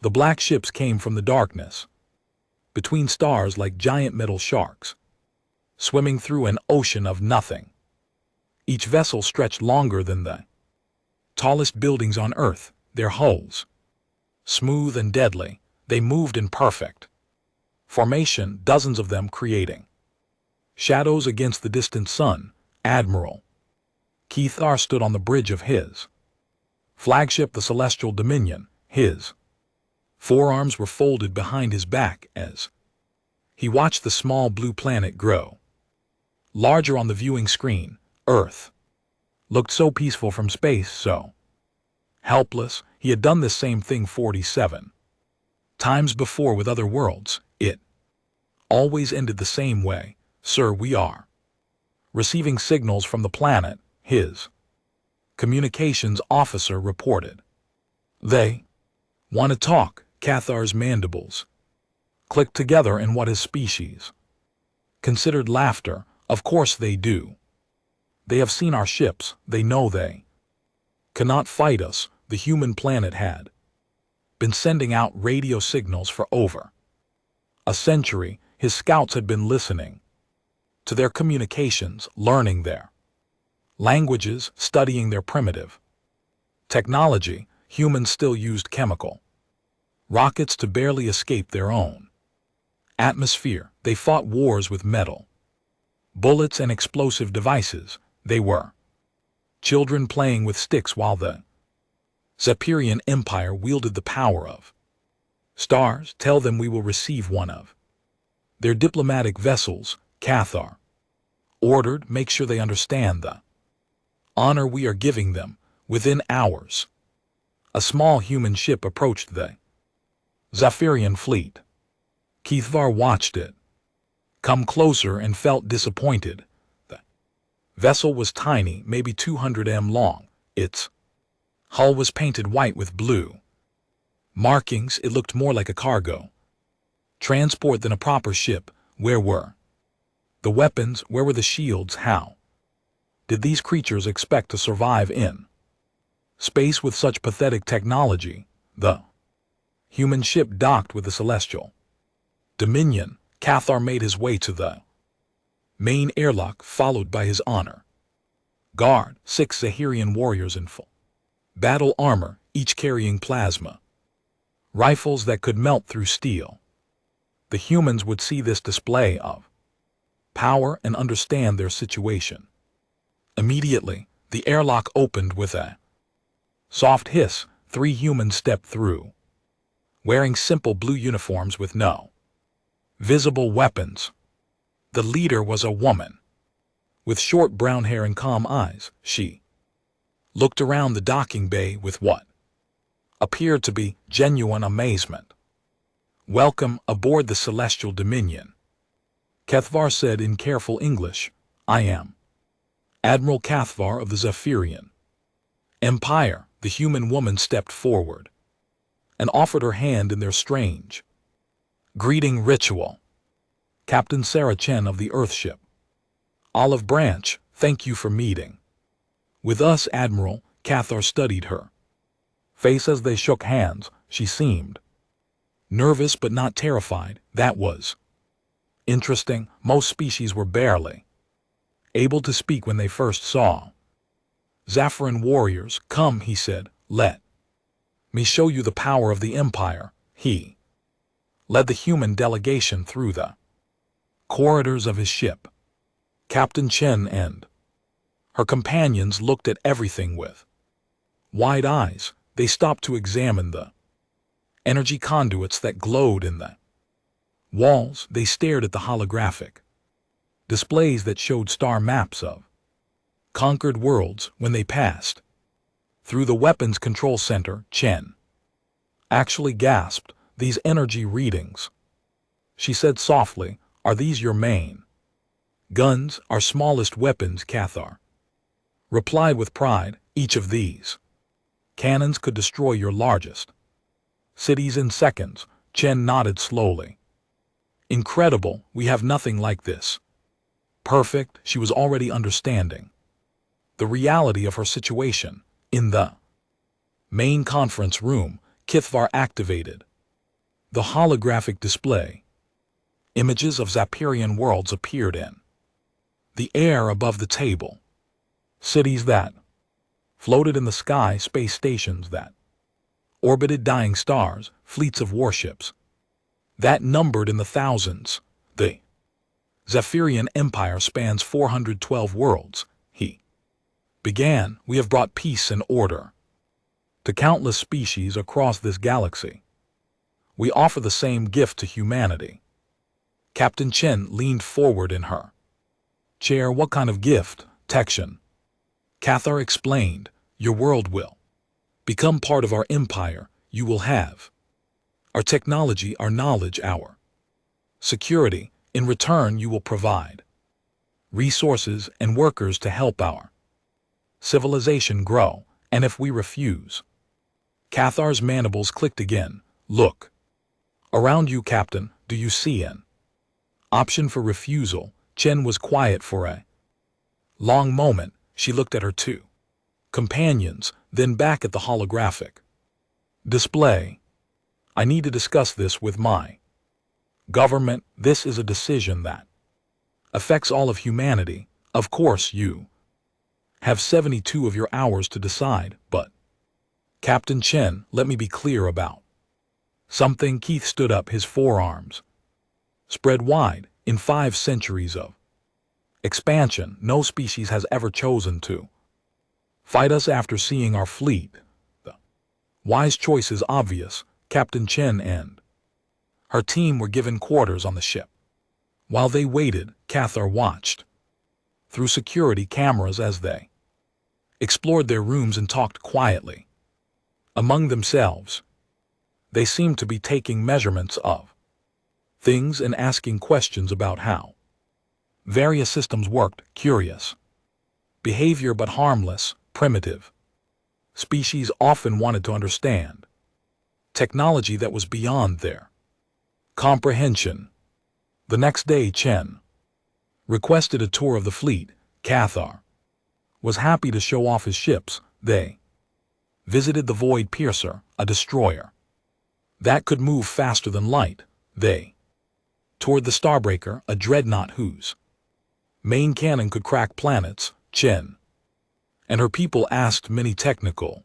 The black ships came from the darkness, between stars like giant metal sharks, swimming through an ocean of nothing. Each vessel stretched longer than the tallest buildings on Earth, their hulls smooth and deadly. They moved in perfect formation, dozens of them creating shadows against the distant sun. Admiral Kethar stood on the bridge of his flagship, the Celestial Dominion. His forearms were folded behind his back as he watched the small blue planet grow larger on the viewing screen. Earth looked so peaceful from space, so helpless. He had done this same thing 47 times before with other worlds. It always ended the same way. Sir, we are receiving signals from the planet, his communications officer reported. They want to talk. Cathar's mandibles clicked together in what his species considered laughter. Of course they do. They have seen our ships. They know they cannot fight us. The human planet had been sending out radio signals for over a century. His scouts had been listening to their communications, learning their languages, studying their primitive technology. Humans still used chemical rockets to barely escape their own atmosphere. They fought wars with metal bullets and explosive devices. They were children playing with sticks while the Zephyrian Empire wielded the power of stars. Tell them we will receive one of their diplomatic vessels, Cathar ordered. Make sure they understand the honor we are giving them. Within hours, a small human ship approached the Zephyrian fleet. Kethvar watched it come closer and felt disappointed. The vessel was tiny, maybe 200 m long. Its hull was painted white with blue markings. It looked more like a cargo transport than a proper ship. Where were the weapons? Where were the shields? How did these creatures expect to survive in space with such pathetic technology? The human ship docked with the Celestial Dominion. Cathar made his way to the main airlock, followed by his honor guard, 6 Zahirian warriors in full battle armor, each carrying plasma rifles that could melt through steel. The humans would see this display of power and understand their situation. Immediately, the airlock opened with a soft hiss. 3 humans stepped through, wearing simple blue uniforms with no visible weapons. The leader was a woman with short brown hair and calm eyes. She looked around the docking bay with what appeared to be genuine amazement. Welcome aboard the Celestial Dominion, Kethvar said in careful English. I am Admiral Kethvar of the Zephyrian Empire. The human woman stepped forward and offered her hand in their strange greeting ritual. Captain Sarah Chen of the Earthship Olive Branch, thank you for meeting with us, Admiral. Cathar studied her face as they shook hands. She seemed nervous but not terrified. That was interesting. Most species were barely able to speak when they first saw Zephyrian warriors. Come, he said, let me show you the power of the Empire. He led the human delegation through the corridors of his ship. Captain Chen and her companions looked at everything with wide eyes. They stopped to examine the energy conduits that glowed in the walls. They stared at the holographic displays that showed star maps of conquered worlds. When they passed through the weapons control center, Chen actually gasped. These energy readings, she said softly, are these your main guns? Our smallest weapons, Cathar replied with pride. Each of these cannons could destroy your largest cities in seconds. Chen nodded slowly. Incredible. We have nothing like this. Perfect. She was already understanding the reality of her situation. In the main conference room, Kithvar activated The holographic display. Images of Zapirian worlds appeared in the air above the table. Cities that floated in the sky, space stations that orbited dying stars, fleets of warships that numbered in the thousands. The Zephyrian Empire spans 412 worlds. He began, we have brought peace and order to countless species across this galaxy. We offer the same gift to humanity. Captain Chen leaned forward in her chair. What kind of gift? Tection. Cathar explained, your world will become part of our empire. You will have our technology, our knowledge, our security. In return, you will provide resources and workers to help our civilization grow. And if we refuse? Cathar's mandibles clicked again. Look around you, Captain. Do you see an option for refusal? Chen was quiet for a long moment. She looked at her two companions, then back at the holographic display. I need to discuss this with my government. This is a decision that affects all of humanity. Of course, you have 72 of your hours to decide, but Captain Chen, let me be clear about something. Keith stood up, his forearms spread wide. In 5 centuries of expansion, no species has ever chosen to fight us after seeing our fleet. The wise choice is obvious. Captain Chen and her team were given quarters on the ship. While they waited, Cathar watched through security cameras as they explored their rooms and talked quietly among themselves. They seemed to be taking measurements of things and asking questions about how various systems worked. Curious behavior, but harmless, primitive species often wanted to understand technology that was beyond their comprehension. The next day, Chen requested a tour of the fleet. Cathar was happy to show off his ships. They visited the Void Piercer, a destroyer that could move faster than light. They toured the Starbreaker, a dreadnought whose main cannon could crack planets. Chen and her people asked many technical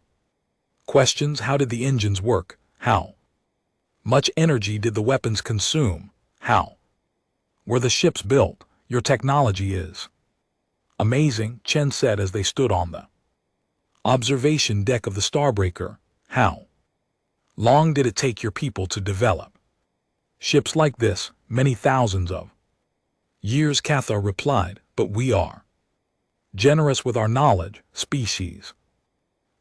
questions. How did the engines work? How much energy did the weapons consume? How were the ships built? Your technology is amazing, Chen said as they stood on the observation deck of the Starbreaker. How long did it take your people to develop ships like this? Many thousands of years, Cathar replied, but we are generous with our knowledge. Species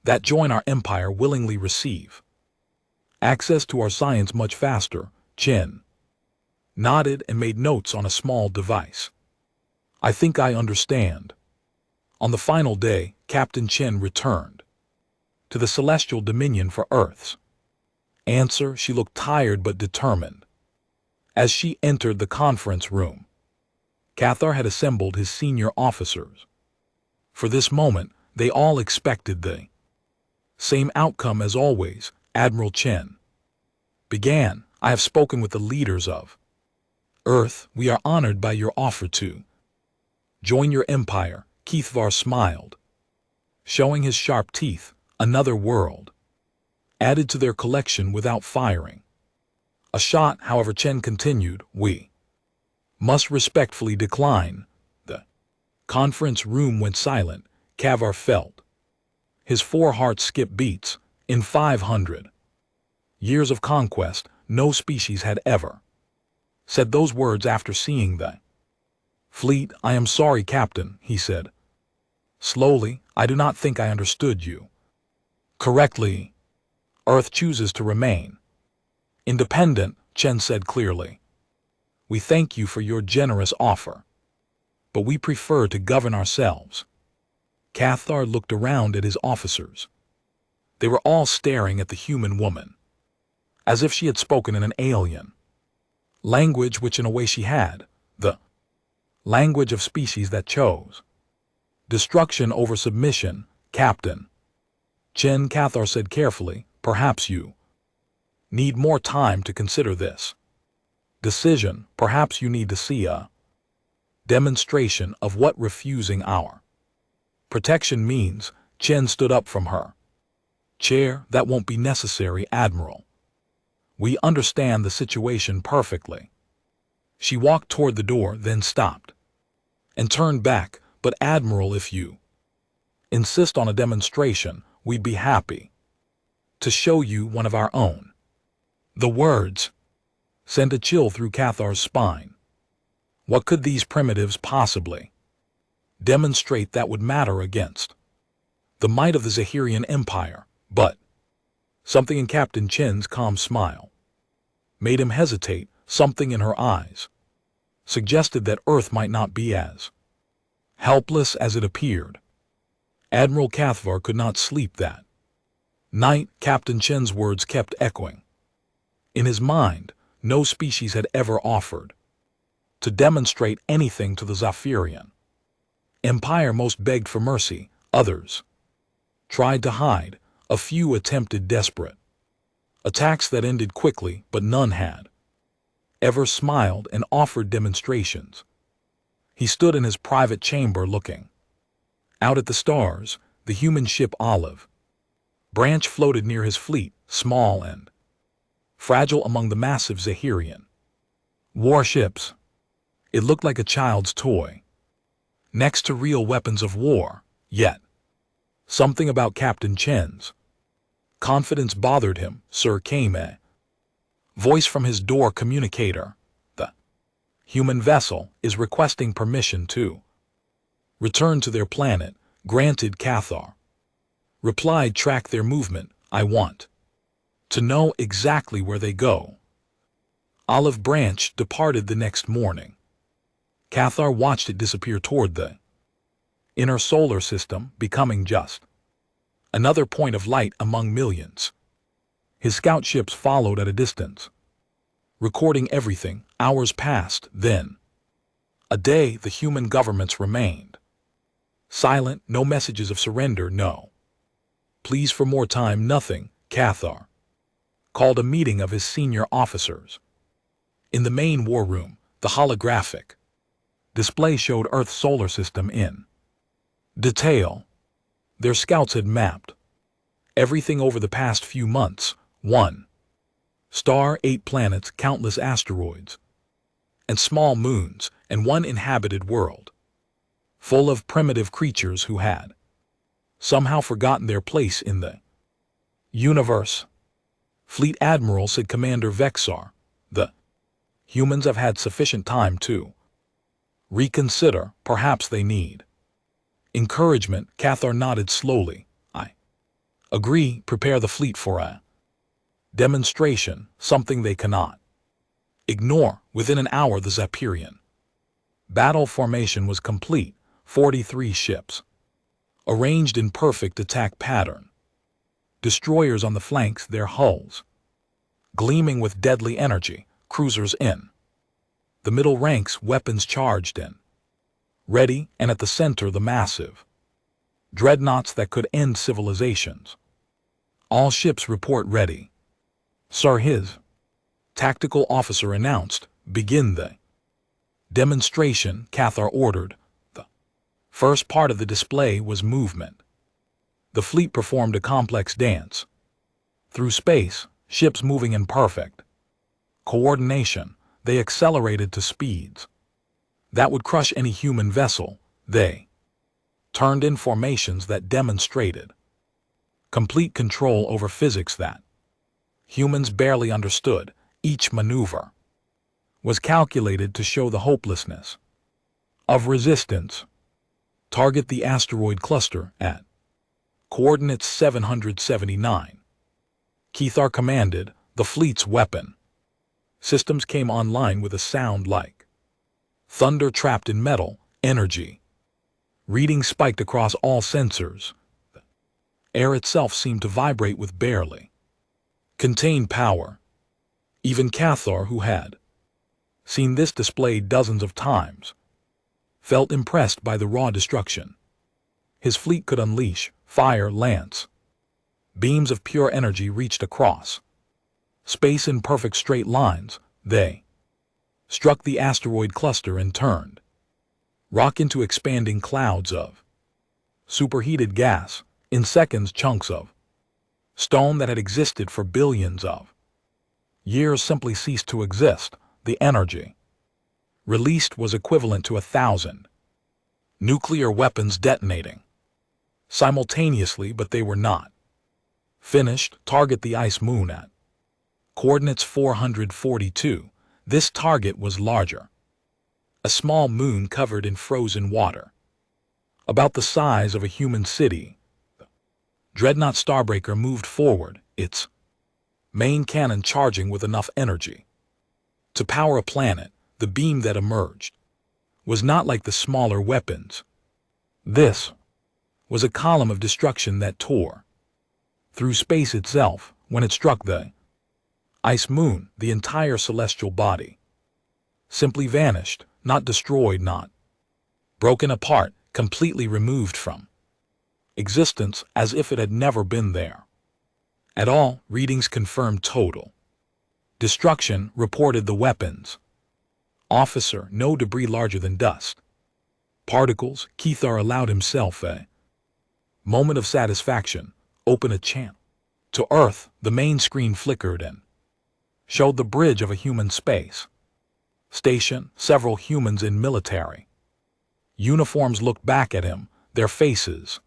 that join our empire willingly receive access to our science much faster. Chen nodded and made notes on a small device. I think I understand. On the final day, Captain Chen returned to the Celestial Dominion for Earth's answer. She looked tired but determined as she entered the conference room. Cathar had assembled his senior officers. For this moment, they all expected the same outcome as always. Admiral Chen began, I have spoken with the leaders of Earth. We are honored by your offer to join your empire. Keithvar smiled, showing his sharp teeth. Another world added to their collection without firing a shot. However, Chen continued, we must respectfully decline. The conference room went silent. Cathar felt his 4 hearts skip beats. In 500 years of conquest, no species had ever said those words after seeing the fleet. I am sorry, Captain, he said slowly. I do not think I understood you correctly. Earth chooses to remain independent, Chen said clearly. We thank you for your generous offer, but we prefer to govern ourselves. Cathar looked around at his officers. They were all staring at the human woman, as if she had spoken in an alien language, which in a way she had, the language of species that chose destruction over submission. Captain Chen, Cathar said carefully, perhaps you Need more time to consider this decision. Perhaps you need to see a demonstration of what refusing our protection means. Chen stood up from her chair. That won't be necessary, Admiral. We understand the situation perfectly. She walked toward the door, then stopped and turned back. But Admiral, if you insist on a demonstration, we'd be happy to show you one of our own. The words sent a chill through Cathar's spine. What could these primitives possibly demonstrate that would matter against the might of the Zahirian Empire? But something in Captain Chen's calm smile made him hesitate. Something in her eyes suggested that Earth might not be as helpless as it appeared. Admiral Cathar could not sleep that night. Captain Chen's words kept echoing in his mind. No species had ever offered to demonstrate anything to the Zafirian Empire. Most begged for mercy, others tried to hide, a few attempted desperate attacks that ended quickly, but none had ever smiled and offered demonstrations. He stood in his private chamber looking out at the stars. The human ship Olive Branch floated near his fleet, small and fragile among the massive Zahirian warships. It looked like a child's toy next to real weapons of war. Yet something about Captain Chen's confidence bothered him. Sir, came a voice from his door communicator. The human vessel is requesting permission to return to their planet. Granted, Cathar replied. Track their movement. I want to know exactly where they go. Olive Branch departed the next morning. Cathar watched it disappear toward the inner solar system, becoming just another point of light among millions. His scout ships followed at a distance, recording everything. Hours passed, then a day. The human governments remained silent. No messages of surrender, no pleas for more time, nothing. Cathar called a meeting of his senior officers. In the main war room, the holographic display showed Earth's solar system in detail. Their scouts had mapped everything over the past few months. 1 star, 8 planets, countless asteroids and small moons, and 1 inhabited world, full of primitive creatures who had somehow forgotten their place in the universe. Fleet Admiral, said Commander Vexar, the humans have had sufficient time to reconsider. Perhaps they need encouragement. Cathar nodded slowly. I agree. Prepare the fleet for a demonstration, something they cannot ignore. Within an hour, the Zapirian battle formation was complete. 43 ships, arranged in perfect attack pattern. Destroyers on the flanks, their hulls gleaming with deadly energy. Cruisers in the middle ranks, weapons charged and ready, and at the center the massive dreadnoughts that could end civilizations. All ships report ready, sir. His tactical officer announced. Begin the demonstration, Cathar ordered. The first part of the display was movement. The fleet performed a complex dance through space, ships moving in perfect coordination. They accelerated to speeds that would crush any human vessel. They turned in formations that demonstrated complete control over physics that humans barely understood. Each maneuver was calculated to show the hopelessness of resistance. Target the asteroid cluster at coordinates 779. Cathar commanded. The fleet's weapon systems came online with a sound like thunder trapped in metal. Energy readings spiked across all sensors. The air itself seemed to vibrate with barely contained power. Even Cathar, who had seen this display dozens of times, felt impressed by the raw destruction. His fleet could unleash fire lance. Beams of pure energy reached across Space in perfect straight lines, they struck the asteroid cluster and turned rock into expanding clouds of superheated gas. In seconds, chunks of stone that had existed for billions of years simply ceased to exist. The energy released was equivalent to 1,000 nuclear weapons detonating simultaneously, but they were not finished. Target the ice moon at coordinates 442. This target was larger. A small moon covered in frozen water, about the size of a human city. Dreadnought Starbreaker moved forward, its main cannon charging with enough energy to power a planet. The beam that emerged was not like the smaller weapons. This was a column of destruction that tore through space itself. When it struck the ice moon, the entire celestial body simply vanished, not destroyed, not broken apart, completely removed from existence, as if it had never been there at all. Readings confirmed total destruction, reported the weapons officer. No debris larger than dust particles. Keithar allowed himself a moment of satisfaction. Open a channel to Earth. The main screen flickered and showed the bridge of a human space station. Several humans in military uniforms looked back at him. Their faces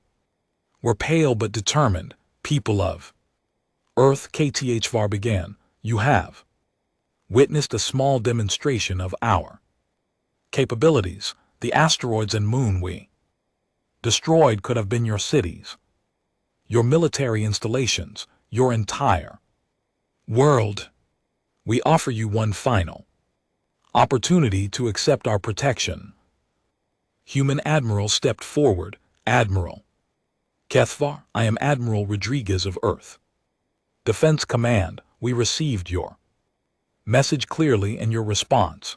were pale but determined. People of Earth, KTHVAR began. You have witnessed a small demonstration of our capabilities. The asteroids and moon we destroyed could have been your cities, your military installations, your entire world. We offer you one final opportunity to accept our protection. Human Admiral stepped forward. Admiral Kethvar, I am Admiral Rodriguez of Earth Defense Command. We received your message clearly and your response.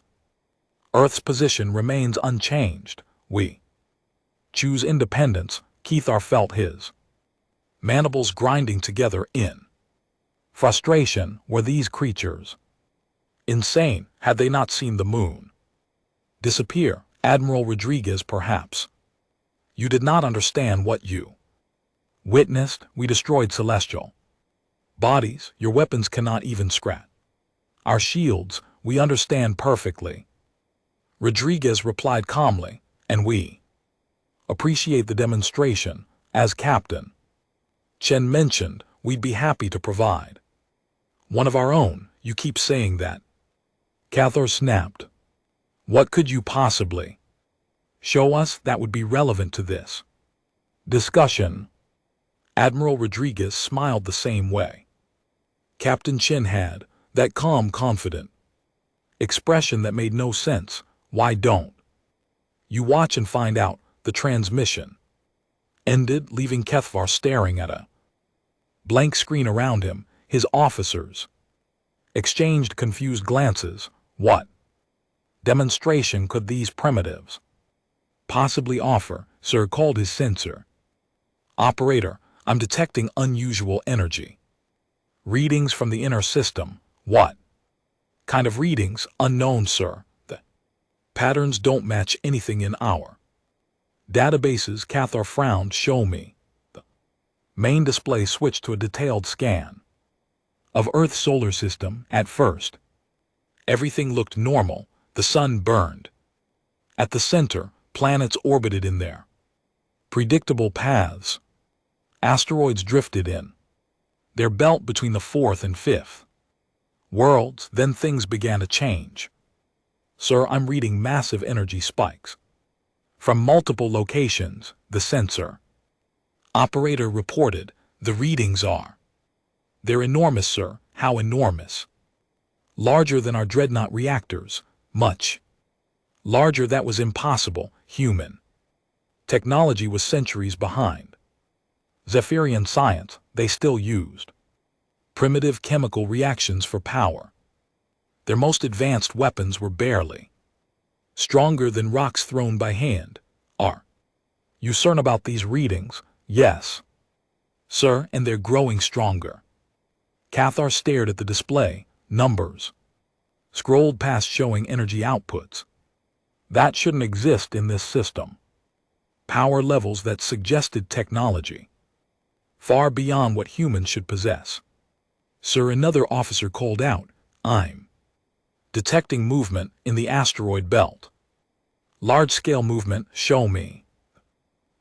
Earth's position remains unchanged. We choose independence. Keithar felt his mandibles grinding together in frustration. Were these creatures insane? Had they not seen the moon disappear? Admiral Rodriguez, perhaps you did not understand what you witnessed. We destroyed celestial bodies. Your weapons cannot even scratch our shields. We understand perfectly, Rodriguez replied calmly, and we appreciate the demonstration. As Captain Chen mentioned, we'd be happy to provide one of our own. You keep saying that. Cathar snapped. What could you possibly show us that would be relevant to this discussion? Admiral Rodriguez smiled the same way. Captain Chen had that calm, confident expression that made no sense. Why don't you watch and find out? The transmission ended, leaving Kethvar staring at a blank screen around him. His officers exchanged confused glances. What demonstration could these primitives possibly offer? Sir called his sensor. Operator, I'm detecting unusual energy readings from the inner system. What kind of readings? Unknown, sir. The patterns don't match anything in our databases. Cathar frowned. Show me. The main display switched to a detailed scan of Earth's solar system. At first, everything looked normal. The sun burned at the center. Planets orbited in their predictable paths. Asteroids drifted in their belt between the fourth and fifth worlds. Then things began to change. Sir, I'm reading massive energy spikes from multiple locations, the sensor operator reported. The readings they're enormous, sir. How enormous? Larger than our dreadnought reactors. Much larger. That was impossible. Human technology was centuries behind Zephyrian science. They still used primitive chemical reactions for power. Their most advanced weapons were barely stronger than rocks thrown by hand. Are you certain about these readings? Yes, sir, and they're growing stronger. Cathar stared at the display. Numbers scrolled past showing energy outputs. That shouldn't exist in this system. Power levels that suggested technology far beyond what humans should possess. Sir, another officer called out, I'm detecting movement in the asteroid belt. Large-scale movement, show me.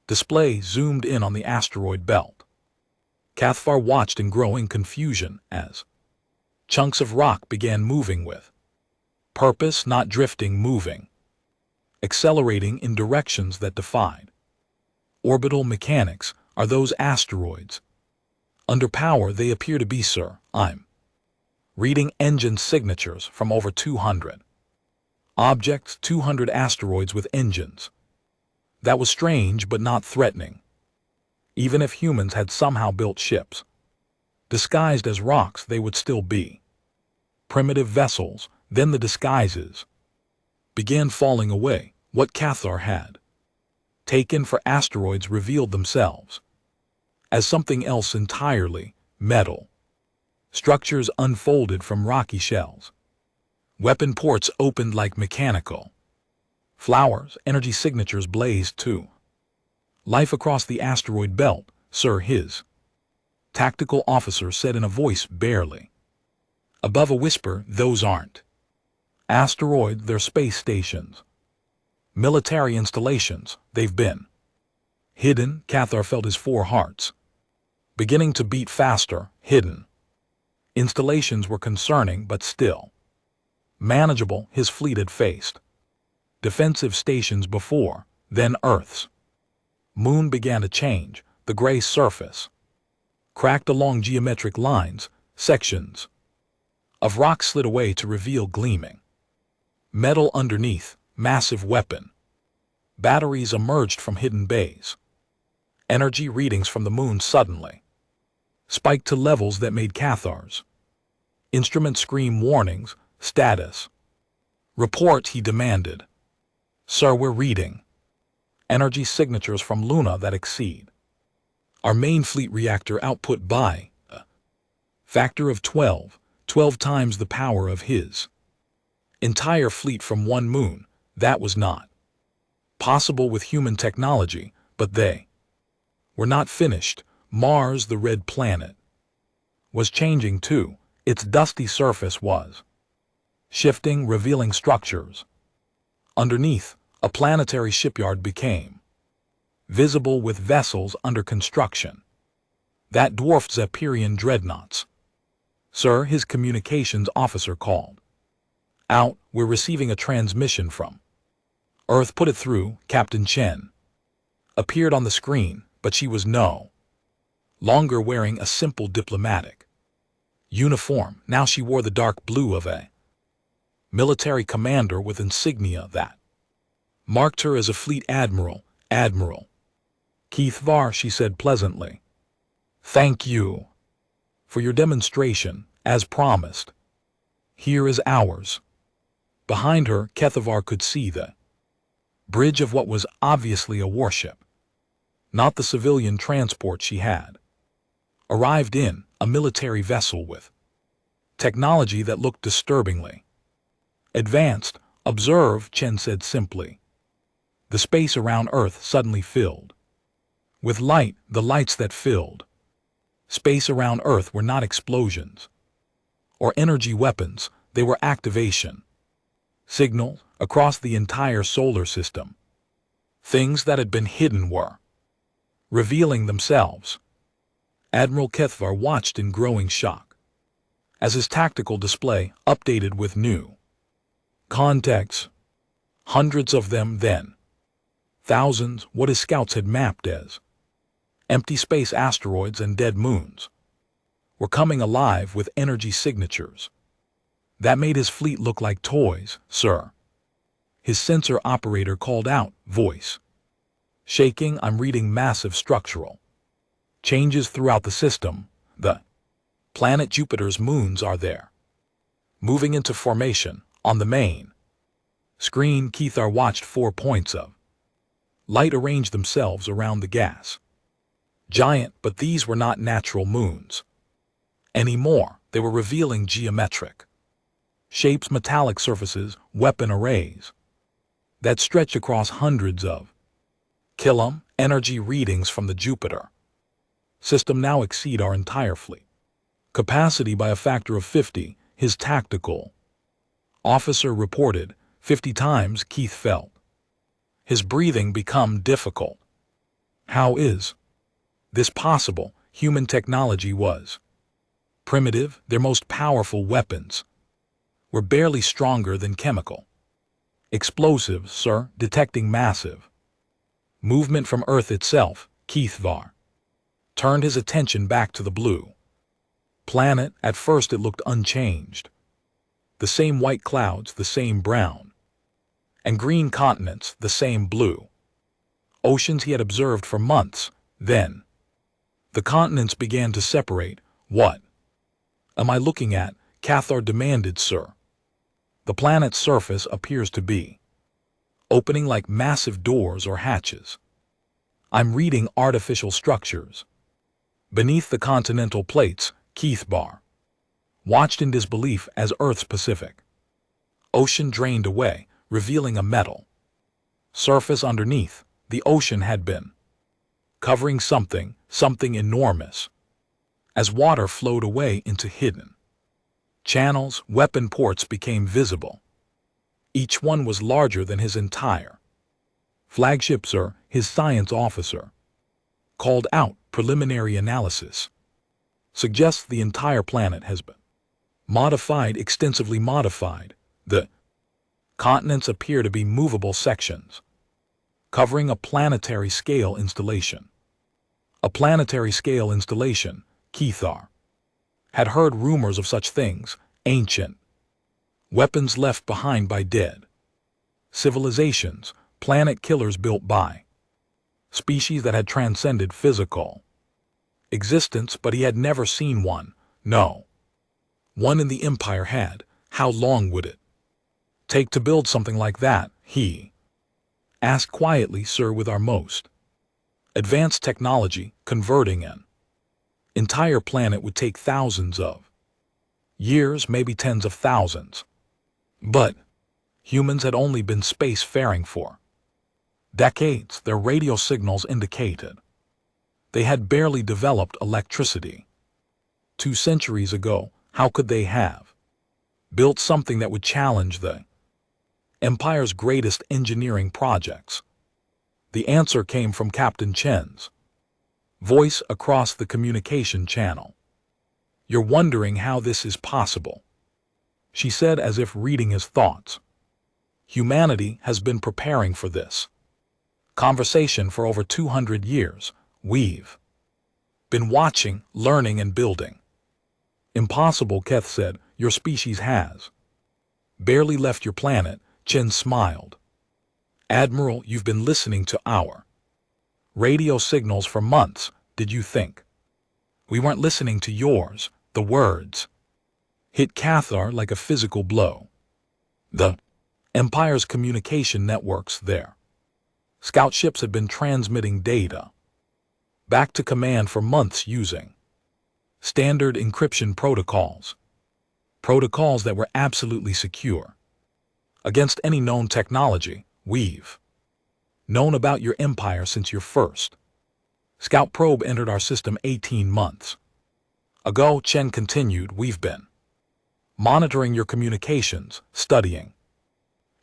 Display zoomed in on the asteroid belt. Cathar watched in growing confusion as chunks of rock began moving with purpose, not drifting, moving, accelerating in directions that defied orbital mechanics. Are those asteroids? Under power they appear to be, sir. I'm reading engine signatures from over 200 objects, 200 asteroids with engines. That was strange but not threatening. Even if humans had somehow built ships disguised as rocks, they would still be primitive vessels. Then the disguises began falling away. What Cathar had taken for asteroids revealed themselves as something else entirely. Metal structures unfolded from rocky shells. Weapon ports opened like mechanical flowers. Energy signatures blazed too. Life across the asteroid belt, sir, his tactical officer said in a voice barely above a whisper. Those aren't asteroids, they're space stations. Military installations. They've been hidden. Cathar felt his four hearts beginning to beat faster. Hidden installations were concerning, but still manageable. His fleet had faced defensive stations before. Then Earth's moon began to change. The gray surface cracked along geometric lines. Sections of rock slid away to reveal gleaming metal underneath. Massive weapon batteries emerged from hidden bays. Energy readings from the moon suddenly spiked to levels that made Cathar's instruments scream warnings. Status report, he demanded. Sir, we're reading energy signatures from Luna that exceed our main fleet reactor output by a factor of 12 times the power of his entire fleet from one moon. That was not possible with human technology, but they were not finished. Mars, the red planet, was changing too. Its dusty surface was shifting, revealing structures underneath. A planetary shipyard became visible with vessels under construction that dwarfed Zephyrian dreadnoughts. Sir, his communications officer called out, we're receiving a transmission from Earth. Put it through. Captain Chen appeared on the screen, but she was no longer wearing a simple diplomatic uniform. Now she wore the dark blue of a military commander with insignia that marked her as a fleet admiral. Admiral Cathar, she said pleasantly. Thank you for your demonstration, as promised. Here is ours. Behind her, Cathar could see the bridge of what was obviously a warship, not the civilian transport she had arrived in. A military vessel with technology that looked disturbingly advanced. Observe, Chen said simply. The space around Earth suddenly filled with light. The lights that filled space around Earth were not explosions or energy weapons. They were activation signals across the entire solar system. Things that had been hidden were revealing themselves. Admiral Cathar watched in growing shock as his tactical display updated with new contexts. Hundreds of them, then thousands. What his scouts had mapped as empty space asteroids and dead moons were coming alive with energy signatures that made his fleet look like toys. Sir, his sensor operator called out, voice shaking. I'm reading massive structural changes throughout the system. The planet Jupiter's moons are there, moving into formation. On the main screen, Cathar watched 4 points of light arrange themselves around the gas giant, but these were not natural moons anymore. They were revealing geometric shapes, metallic surfaces, weapon arrays that stretched across hundreds of kilom energy readings from the Jupiter system now exceed our entire fleet capacity by a factor of 50, his tactical officer reported. 50 times, Keith felt his breathing become difficult. How is this possible? Human technology was primitive. Their most powerful weapons were barely stronger than chemical explosives, sir, detecting massive movement from Earth itself. Keith Var turned his attention back to the blue planet. At first it looked unchanged. The same white clouds, the same brown and green continents, the same blue oceans he had observed for months. Then the continents began to separate. What am I looking at? Cathar demanded. Sir, the planet's surface appears to be opening like massive doors or hatches. I'm reading artificial structures beneath the continental plates. Keith Bar watched in disbelief as Earth's Pacific Ocean drained away, revealing a metal surface underneath. The ocean had been covering something enormous. As water flowed away into hidden channels, weapon ports became visible. Each one was larger than his entire flagship. Sir, his science officer called out. Preliminary analysis suggests the entire planet has been modified, extensively modified. The continents appear to be movable sections covering a planetary scale installation. A planetary scale installation. Keithar had heard rumors of such things, ancient weapons left behind by dead civilizations, planet killers built by species that had transcended physical existence, but he had never seen one. No one in the Empire had. How long would it take to build something like that? He asked quietly. Sir, with our most advanced technology, converting an entire planet would take thousands of years, maybe tens of thousands. But humans had only been spacefaring for decades. Their radio signals indicated they had barely developed electricity. 2 centuries ago, how could they have built something that would challenge the Empire's greatest engineering projects? The answer came from Captain Chen's voice across the communication channel. You're wondering how this is possible, she said, as if reading his thoughts. Humanity has been preparing for this conversation for over 200 years. We've been watching, learning, and building. Impossible, Keth said. Your species has barely left your planet. Chen smiled. Admiral, you've been listening to our radio signals for months. Did you think we weren't listening to yours? The words hit Cathar like a physical blow. The Empire's communication networks, their scout ships had been transmitting data back to command for months using standard encryption protocols that were absolutely secure against any known technology. We've known about your empire since your first scout probe entered our system 18 months ago, Chen continued. We've been monitoring your communications, studying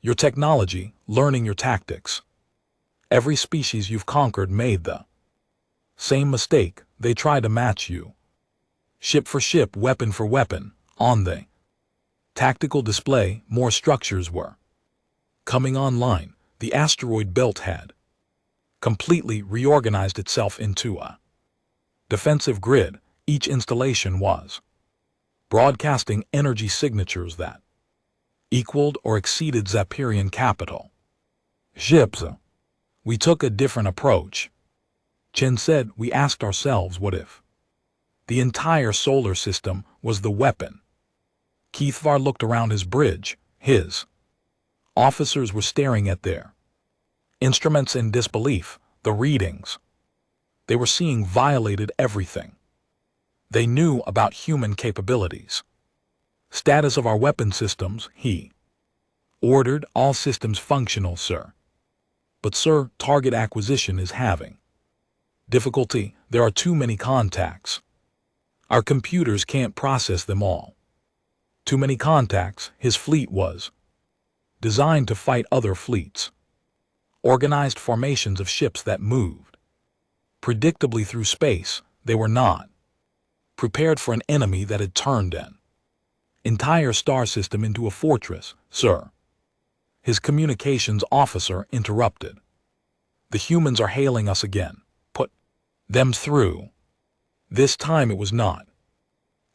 your technology, learning your tactics. Every species you've conquered made the same mistake. They try to match you, ship for ship, weapon for weapon. On the tactical display, more structures were coming online. The asteroid belt had completely reorganized itself into a defensive grid. Each installation was broadcasting energy signatures that equaled or exceeded Zapirian capital ships. We took a different approach, Chen said. We asked ourselves, what if the entire solar system was the weapon? Keithvar looked around his bridge. His officers were staring at their instruments in disbelief. The readings they were seeing violated everything They knew about human capabilities. Status of our weapon systems, he ordered. All systems functional, sir. But, sir, target acquisition is having difficulty. There are too many contacts. Our computers can't process them all. Too many contacts. His fleet was designed to fight other fleets. Organized formations of ships that moved predictably through space. They were not prepared for an enemy that had turned an entire star system into a fortress, sir. His communications officer interrupted. The humans are hailing us again. Put them through. This time it was not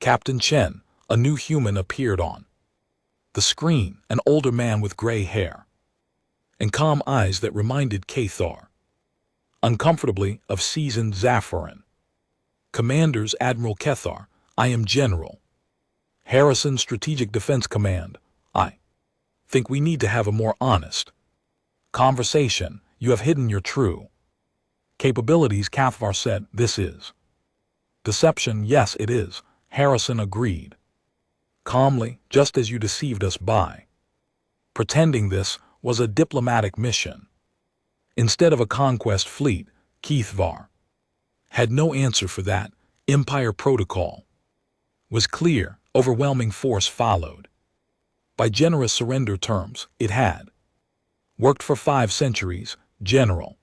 Captain Chen. A new human appeared on the screen, an older man with gray hair and calm eyes that reminded Cathar uncomfortably of seasoned Zaffaran. Commanders, Admiral Cathar, I am General Harrison, Strategic Defense Command. I think we need to have a more honest conversation. You have hidden your true capabilities, Cathar said. This is deception. Yes, it is, Harrison agreed calmly, just as you deceived us by pretending this was a diplomatic mission instead of a conquest fleet. Cathar had no answer for that. Empire protocol was clear. Overwhelming force followed by generous surrender terms. It had worked for 5 centuries. General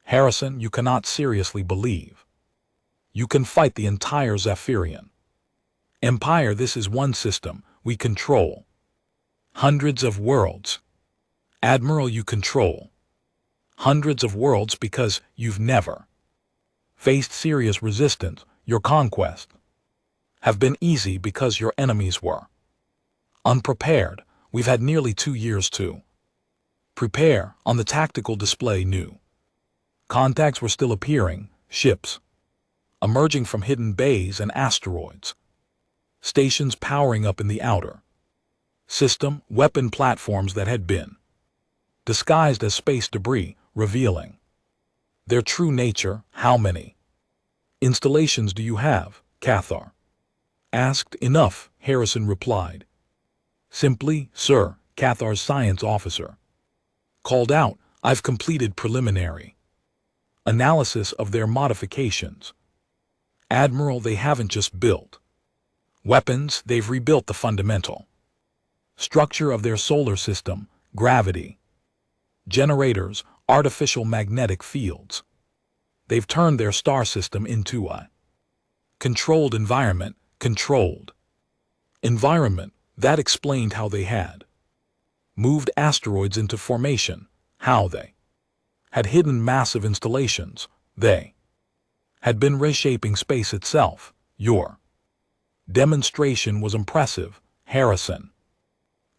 Harrison, you cannot seriously believe you can fight the entire Zephyrian Empire. This is one system. We control hundreds of worlds. Admiral, you control hundreds of worlds because you've never faced serious resistance. Your conquests have been easy because your enemies were unprepared. We've had nearly 2 years to prepare. On the tactical display, new contacts were still appearing, ships emerging from hidden bays and asteroids, stations powering up in the outer system, weapon platforms that had been disguised as space debris, revealing their true nature. How many installations do you have? Cathar asked. Enough, Harrison replied simply. Sir, Cathar's science officer called out. I've completed preliminary analysis of their modifications. Admiral, they haven't just built weapons, they've rebuilt the fundamental structure of their solar system, gravity, generators, artificial magnetic fields. They've turned their star system into a controlled environment. Controlled environment. That explained how they had moved asteroids into formation, how they had hidden massive installations. They had been reshaping space itself. Your demonstration was impressive, Harrison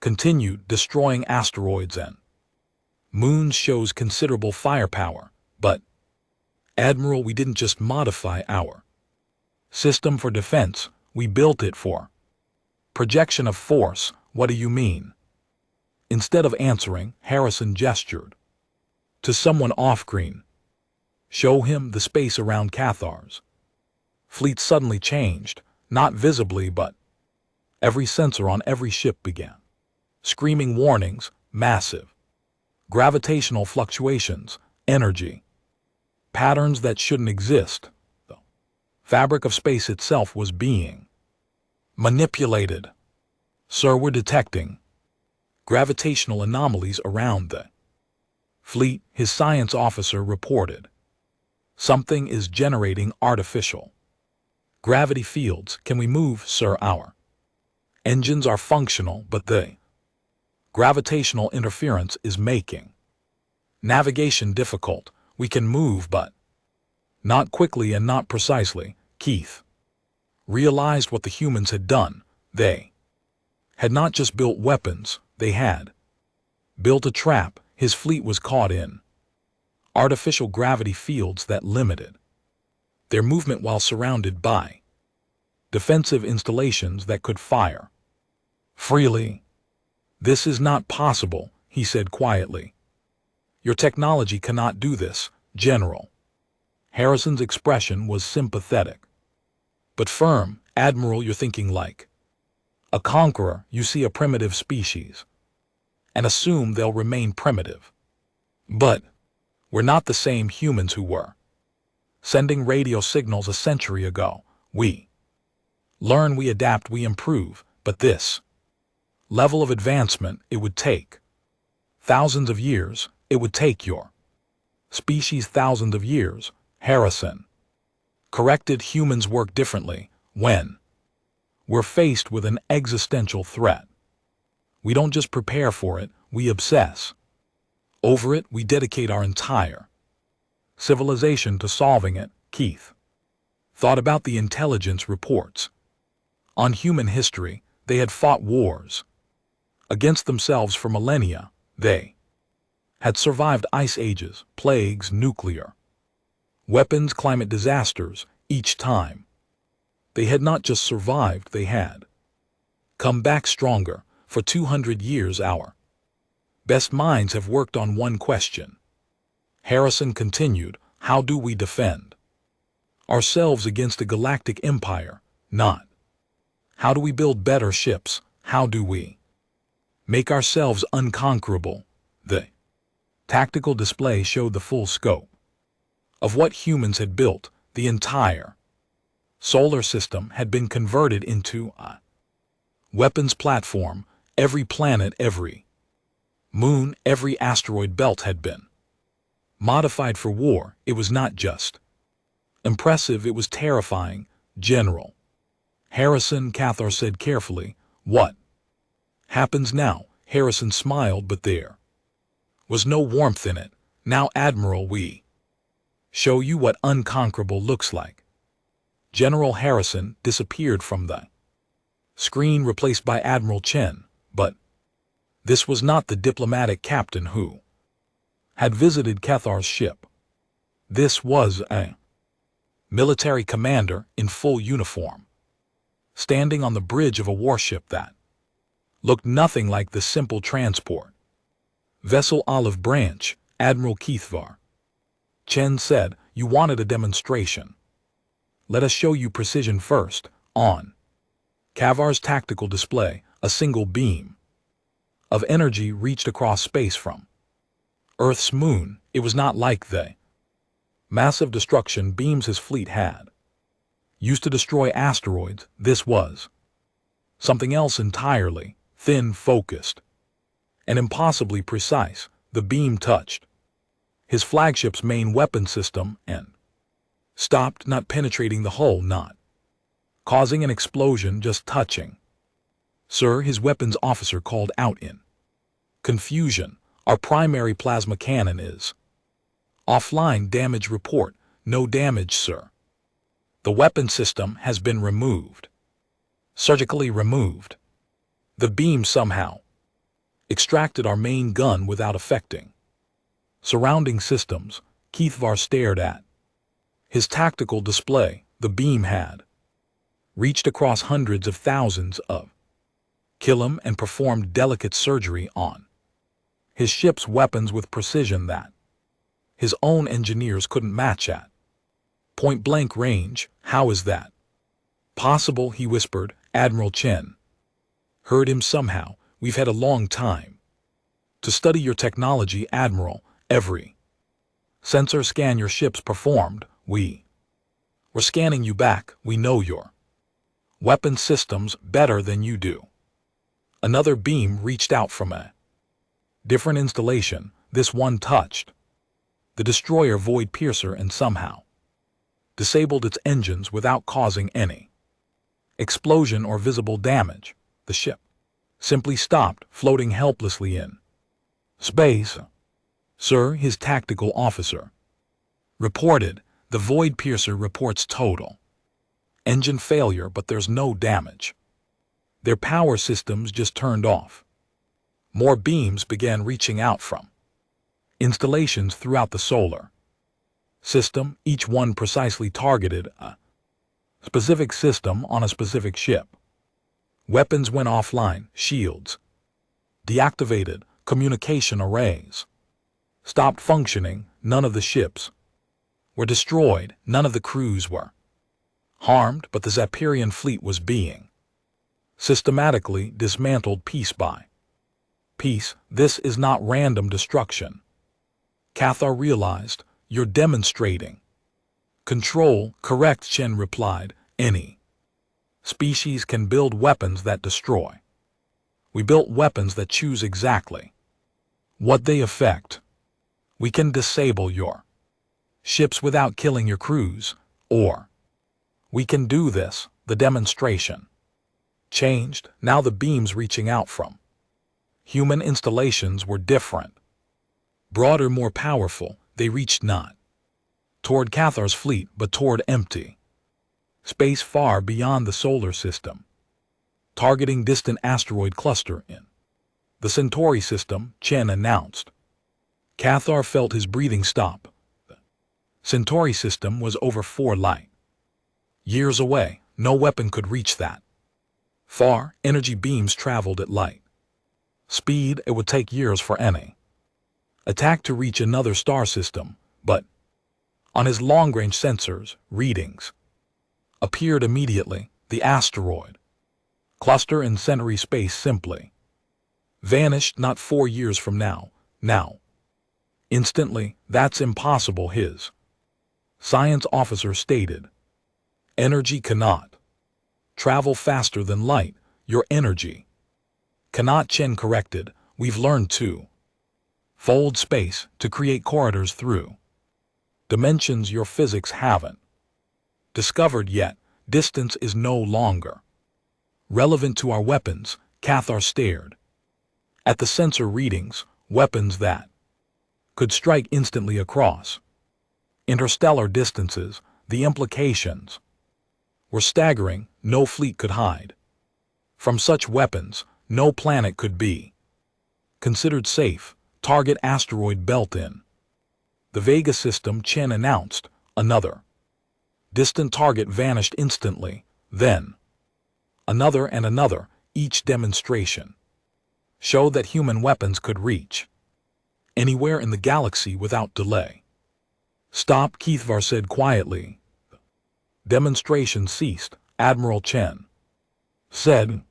continued. Destroying asteroids and moons shows considerable firepower. But, Admiral, we didn't just modify our system for defense, we built it for projection of force. What do you mean? Instead of answering, Harrison gestured to someone off-screen. Show him the space around Cathar's fleet. Suddenly changed, not visibly, but every sensor on every ship began screaming warnings. Massive gravitational fluctuations, energy patterns that shouldn't exist. The fabric of space itself was being manipulated. Sir, we're detecting gravitational anomalies around the fleet, his science officer reported. Something is generating artificial gravity fields. Can we move, sir? Our engines are functional, but the gravitational interference is making navigation difficult. We can move, but not quickly and not precisely. Keith realized what the humans had done. They had not just built weapons, they had built a trap. His fleet was caught in artificial gravity fields that limited their movement while surrounded by defensive installations that could fire freely. This is not possible, he said quietly. Your technology cannot do this, General. Harrison's expression was sympathetic. But firm, Admiral, you're thinking like a conqueror. You see a primitive species and assume they'll remain primitive. But we're not the same humans who were sending radio signals a century ago. We learn, we adapt, we improve, but this level of advancement, it would take thousands of years. It would take your species thousands of years. Harrison corrected. Humans work differently. When we're faced with an existential threat, we don't just prepare for it, we obsess over it. We dedicate our entire civilization to solving it. Keith thought about the intelligence reports on human history. They had fought wars against themselves for millennia. They had survived ice ages, plagues, nuclear weapons, climate disasters. Each time, they had not just survived, they had come back stronger. For 200 years, our best minds have worked on one question. Harrison continued, how do we defend ourselves against a galactic empire? Not how do we build better ships, how do we make ourselves unconquerable? The tactical display showed the full scope of what humans had built. The entire solar system had been converted into a weapons platform. Every planet, every moon, every asteroid belt had been modified for war. It was not just impressive, it was terrifying. General Harrison, Cathar said carefully, what happens now? Harrison smiled, but there was no warmth in it. Now, Admiral, we show you what unconquerable looks like. General Harrison disappeared from the screen, replaced by Admiral Chen. But this was not the diplomatic captain who had visited Cathar's ship. This was a military commander in full uniform, standing on the bridge of a warship that looked nothing like the simple transport vessel Olive Branch. Admiral Keithvar, Chen said, you wanted a demonstration. Let us show you precision first. On Kavar's tactical display, a single beam of energy reached across space from Earth's moon. It was not like the massive destruction beams his fleet had used to destroy asteroids. This was something else entirely. Thin, focused, and impossibly precise. The beam touched his flagship's main weapon system and stopped, not penetrating the hull, not causing an explosion, just touching. Sir, his weapons officer called out in confusion. Our primary plasma cannon is offline. Damage report. No damage, sir. The weapon system has been removed. Surgically removed. The beam somehow extracted our main gun without affecting surrounding systems. Keithvar stared at his tactical display. The beam had reached across hundreds of thousands of km and performed delicate surgery on his ship's weapons with precision that his own engineers couldn't match at point-blank range. How is that possible? He whispered. Admiral Chen heard him somehow. We've had a long time to study your technology, Admiral. Every sensor scan your ships performed. We're scanning you back. We know your weapon systems better than you do. Another beam reached out from a different installation. This one touched the destroyer Void Piercer and somehow disabled its engines without causing any explosion or visible damage. The ship simply stopped, floating helplessly in space. Sir, his tactical officer reported. The Void Piercer reports total engine failure, but there's no damage. Their power systems just turned off. More beams began reaching out from installations throughout the solar system, each one precisely targeted a specific system on a specific ship. Weapons went offline, shields deactivated, communication arrays stopped functioning. None of the ships were destroyed, none of the crews were harmed, but the Zapirian fleet was being systematically dismantled piece by piece. This is not random destruction. Cathar realized. You're demonstrating control. Correct, Chen replied. Any species can build weapons that destroy. We built weapons that choose exactly what they affect. We can disable your ships without killing your crews, or we can do this. The demonstration changed. Now the beams reaching out from human installations were different. Broader, more powerful. They reached not toward Cathar's fleet, but toward empty space far beyond the solar system, targeting distant asteroid cluster in the Centauri system, Chen announced. Cathar felt his breathing stop. The Centauri system was over 4 light years away. No weapon could reach that far. Energy beams traveled at light speed. It would take years for any attack to reach another star system, but on his long-range sensors, readings appeared immediately. The asteroid cluster in Centauri space simply vanished. Not 4 years from now. Now. Instantly. That's impossible, his science officer stated. Energy cannot travel faster than light. Your energy cannot, Chen corrected. We've learned to fold space to create corridors through dimensions your physics haven't discovered yet. Distance is no longer relevant to our weapons. Cathar stared at the sensor readings. Weapons that could strike instantly across interstellar distances. The implications were staggering. No fleet could hide from such weapons. No planet could be considered safe. Target asteroid belt in the Vega system, Chen announced. Another distant target vanished instantly. Then another and another. Each demonstration showed that human weapons could reach anywhere in the galaxy without delay. Stop, Keithvar said quietly. Demonstration ceased. Admiral Chen said,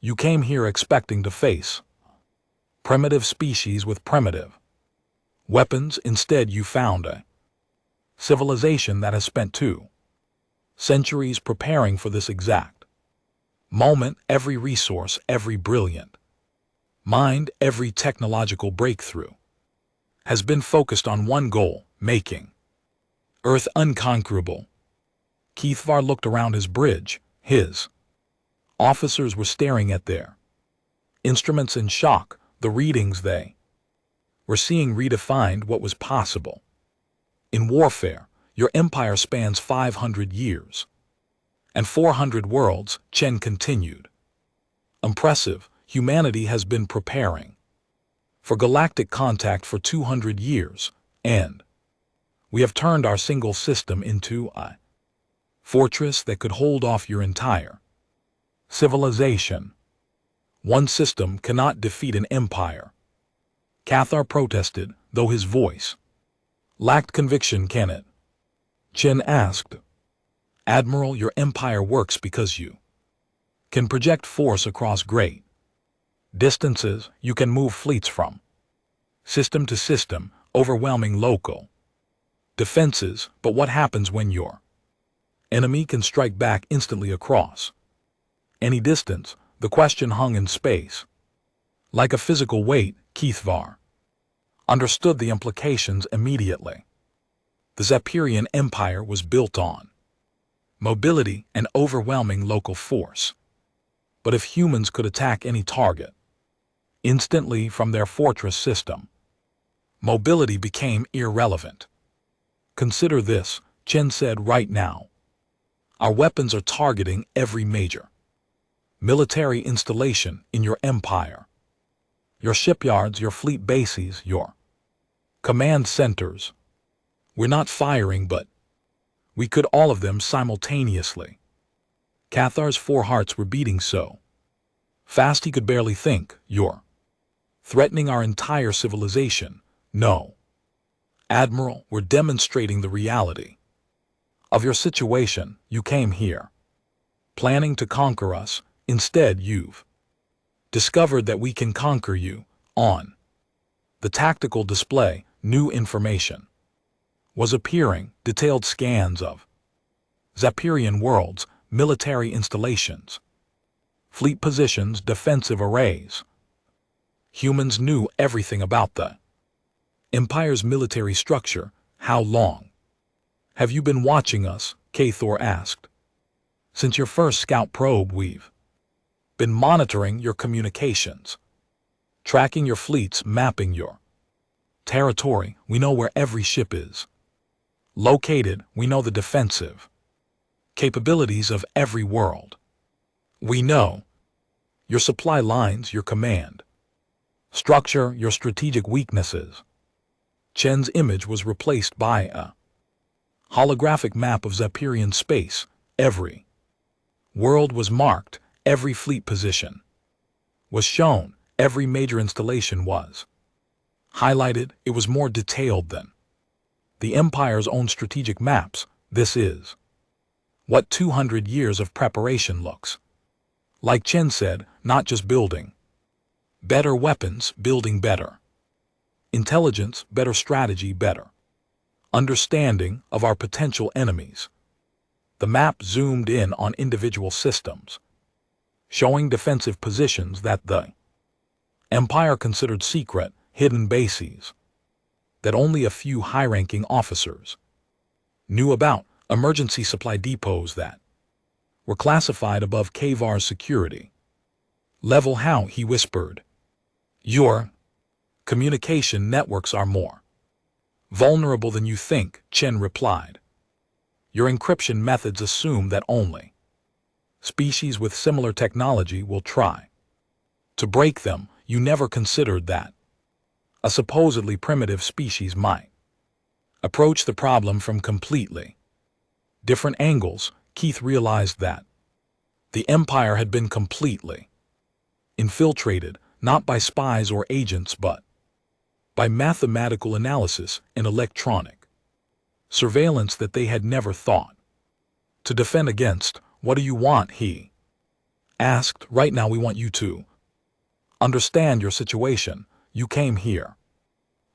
you came here expecting to face primitive species with primitive weapons. Instead, you found a civilization that has spent 2 centuries preparing for this exact moment. Every resource, every brilliant mind, every technological breakthrough has been focused on one goal: making Earth unconquerable. Keithvar looked around his bridge. His officers were staring at their instruments in shock. The readings they were seeing redefined what was possible. In warfare, your empire spans 500 years and 400 worlds, Chen continued. Impressive. Humanity has been preparing for galactic contact for 200 years, and we have turned our single system into a fortress that could hold off your entire civilization. One system cannot defeat an empire. Cathar protested, though his voice lacked conviction. Can it? Chen asked. Admiral, your empire works because you can project force across great distances. You can move fleets from system to system, overwhelming local defenses. But what happens when your enemy can strike back instantly across any distance? The question hung in space. Like a physical weight, Keithvar understood the implications immediately. The Zapirian Empire was built on mobility and overwhelming local force. But if humans could attack any target instantly from their fortress system, mobility became irrelevant. Consider this, Chen said. Right now, our weapons are targeting every major military installation in your empire. Your shipyards, your fleet bases, your command centers. We're not firing, but we could all of them simultaneously. Cathar's 4 hearts were beating so fast he could barely think. You're threatening our entire civilization. No, Admiral, we're demonstrating the reality Of your situation, you came here, planning to conquer us. Instead, you've discovered that we can conquer you. On the tactical display, new information was appearing, detailed scans of Zapirian worlds, military installations, fleet positions, defensive arrays. Humans knew everything about the Empire's military structure. How long have you been watching us? Cathor asked. Since your first scout probe, we've been monitoring your communications, tracking your fleets, mapping your territory. We know where every ship is located. We know the defensive capabilities of every world. We know your supply lines, your command structure, your strategic weaknesses. Chen's image was replaced by a holographic map of Zapirian space. Every world was marked, every fleet position was shown, every major installation was highlighted. It was more detailed than the Empire's own strategic maps. This is what 200 years of preparation looks like. Chen said, not just building better weapons, building better intelligence, better strategy, better understanding of our potential enemies. The map zoomed in on individual systems, showing defensive positions that the Empire considered secret, hidden bases that only a few high-ranking officers knew about, emergency supply depots that were classified above Kavar's security level. How, he whispered, your communication networks are more vulnerable than you think, Chen replied. Your encryption methods assume that only species with similar technology will try to break them. You never considered that a supposedly primitive species might approach the problem from completely different angles. Keith realized that the Empire had been completely infiltrated, not by spies or agents, but by mathematical analysis and electronic surveillance that they had never thought to defend against. What do you want? He asked. Right now we want you to understand your situation. You came here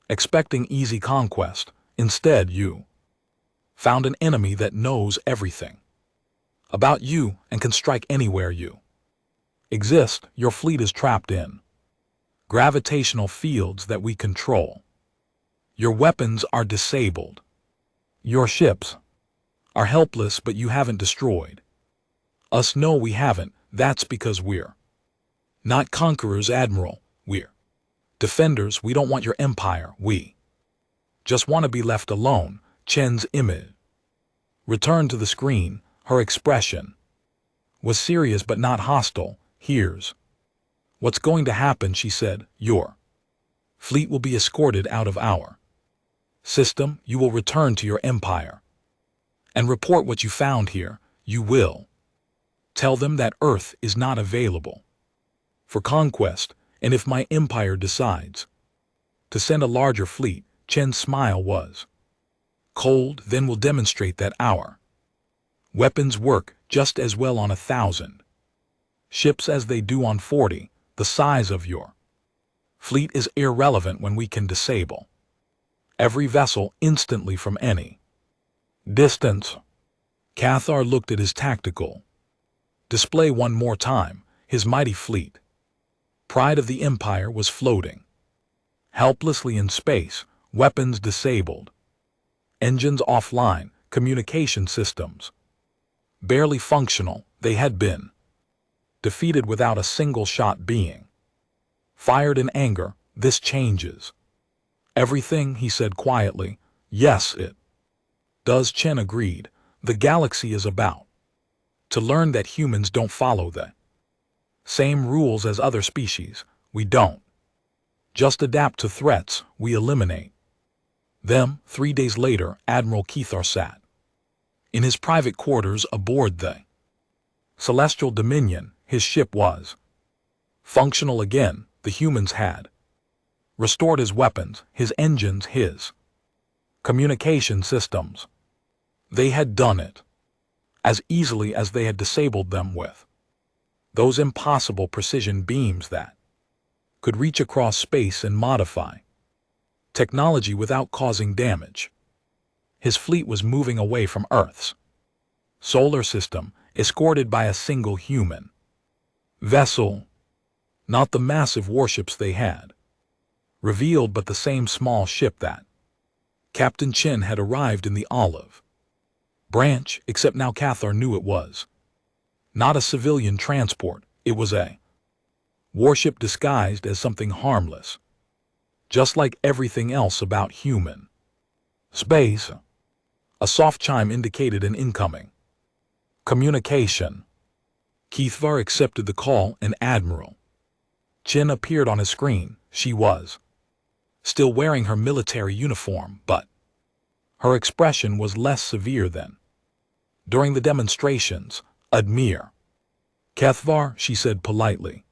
expecting easy conquest. Instead, you found an enemy that knows everything about you and can strike anywhere you exist. Your fleet is trapped in gravitational fields that we control. Your weapons are disabled. Your ships are helpless, but you haven't destroyed us. No, we haven't. That's because we're not conquerors, Admiral. We're defenders. We don't want your empire. We just want to be left alone. Chen's image returned to the screen. Her expression was serious but not hostile. Here's what's going to happen, she said. Your fleet will be escorted out of our system. You will return to your empire and report what you found here. You will tell them that Earth is not available for conquest, and if my empire decides to send a larger fleet, Chen's smile was cold, then we'll demonstrate that our weapons work just as well on 1,000 ships as they do on 40. The size of your fleet is irrelevant when we can disable every vessel instantly from any distance. Cathar looked at his tactical display one more time. His mighty fleet, pride of the Empire, was floating helplessly in space, weapons disabled, engines offline, communication systems barely functional. They had been defeated without a single shot being fired. In anger, this changes everything, he said quietly. Yes, it does, Chen agreed. The galaxy is about to learn that humans don't follow the same rules as other species. We don't just adapt to threats, we eliminate them. 3 days later, Admiral Cathar sat in his private quarters aboard the Celestial Dominion. His ship was functional again. The humans had restored his weapons, his engines, his communication systems. They had done it as easily as they had disabled them with those impossible precision beams that could reach across space and modify technology without causing damage. His fleet was moving away from Earth's solar system, escorted by a single human vessel, not the massive warships they had revealed, but the same small ship that Captain Chen had arrived in the Olive Branch, except now Cathar knew it was not a civilian transport. It was a warship disguised as something harmless, just like everything else about human space. A soft chime indicated an incoming communication. Cathar accepted the call, and Admiral Chen appeared on his screen. She was still wearing her military uniform, but her expression was less severe than during the demonstrations. Admir Cathar, she said politely,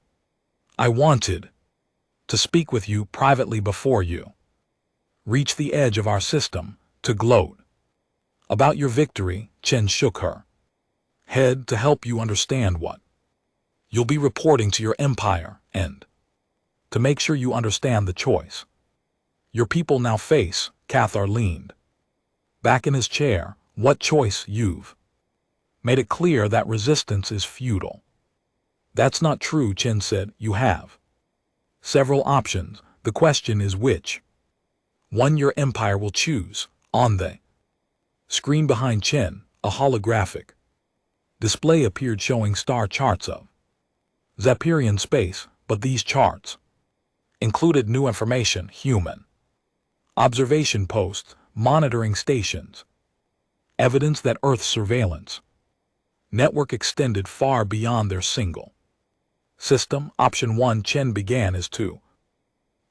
I wanted to speak with you privately before you reach the edge of our system to gloat about your victory. Chen shook her head to help you understand what you'll be reporting to your empire and to make sure you understand the choice your people now face. Cathar leaned back in his chair. What choice? You've made it clear that resistance is futile. That's not true, Chen said. You have several options. The question is which one your empire will choose. On the screen behind Chen, a holographic display appeared showing star charts of Zapirian space, but these charts included new information: human observation posts, monitoring stations, evidence that Earth's surveillance network extended far beyond their single system. Option 1, Chen began, is to